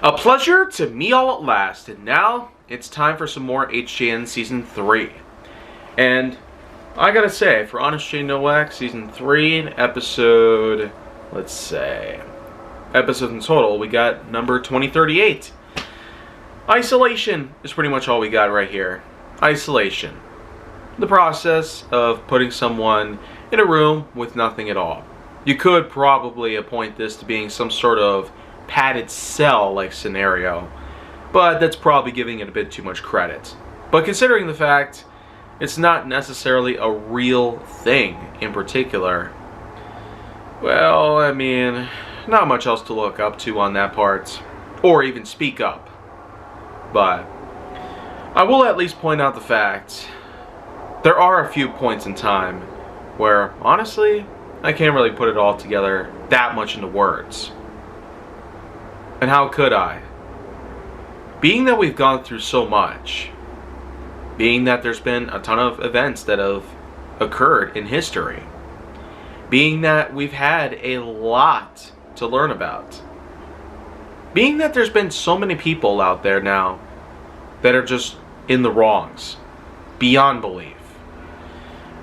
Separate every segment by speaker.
Speaker 1: A pleasure to meet all at last, and now it's time for some more HJN Season 3. And I gotta say, for Honest J Nowak, Season 3, episode, episodes in total, we got number 2038. Isolation is pretty much all we got right here. Isolation. The process of putting someone in a room with nothing at all. You could probably appoint this to being some sort of padded cell-like scenario, but that's probably giving it a bit too much credit. But considering the fact it's not necessarily a real thing in particular, well, I mean, not much else to look up to on that part, or even speak up. But I will at least point out the fact there are a few points in time where, honestly, I can't really put it all together that much into words. And how could I? Being that we've gone through so much, being that there's been a ton of events that have occurred in history, being that we've had a lot to learn about, being that there's been so many people out there now that are just in the wrongs, beyond belief.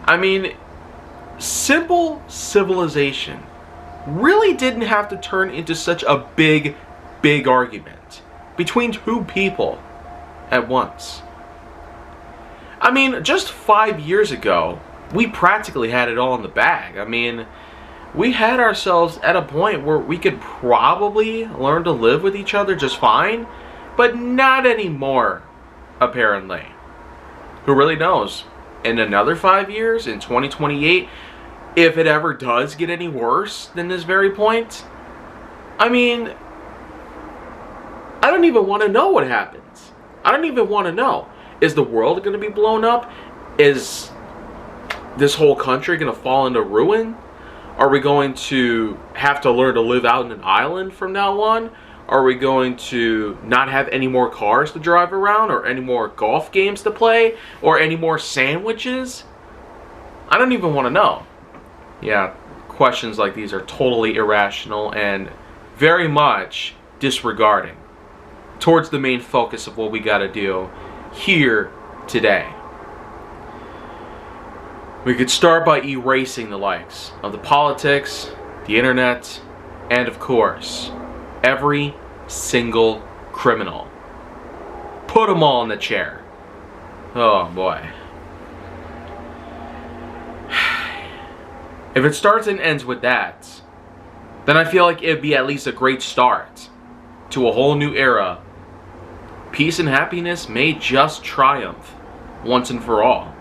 Speaker 1: I mean, simple civilization really didn't have to turn into such a big argument between two people at once. I mean, just 5 years ago, we practically had it all in the bag. I mean, we had ourselves at a point where we could probably learn to live with each other just fine, but not anymore, apparently. Who really knows? In another 5 years, in 2028, if it ever does get any worse than this very point, I mean, I don't even want to know what happens. I don't even want to know. Is the world going to be blown up? Is this whole country going to fall into ruin? Are we going to have to learn to live out in an island from now on? Are we going to not have any more cars to drive around, or any more golf games to play, or any more sandwiches? I don't even want to know. Yeah, questions like these are totally irrational and very much disregarding towards the main focus of what we got to do here today. We could start by erasing the likes of the politics, the internet, and of course, every single criminal. Put them all in the chair. Oh boy. If it starts and ends with that, then I feel like it'd be at least a great start to a whole new era. Peace and happiness may just triumph once and for all.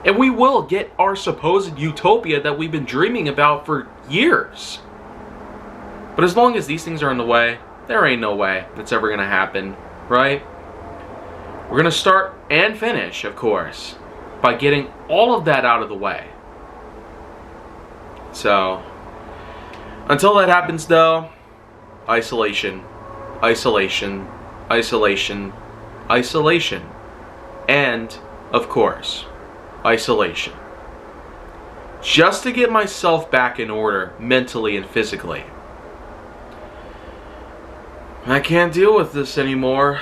Speaker 1: And we will get our supposed utopia that we've been dreaming about for years. But as long as these things are in the way, there ain't no way that's ever going to happen, right? We're going to start and finish, of course, by getting all of that out of the way. So, until that happens though, isolation, isolation, isolation, isolation, and, of course, isolation. Just to get myself back in order, mentally and physically. I can't deal with this anymore.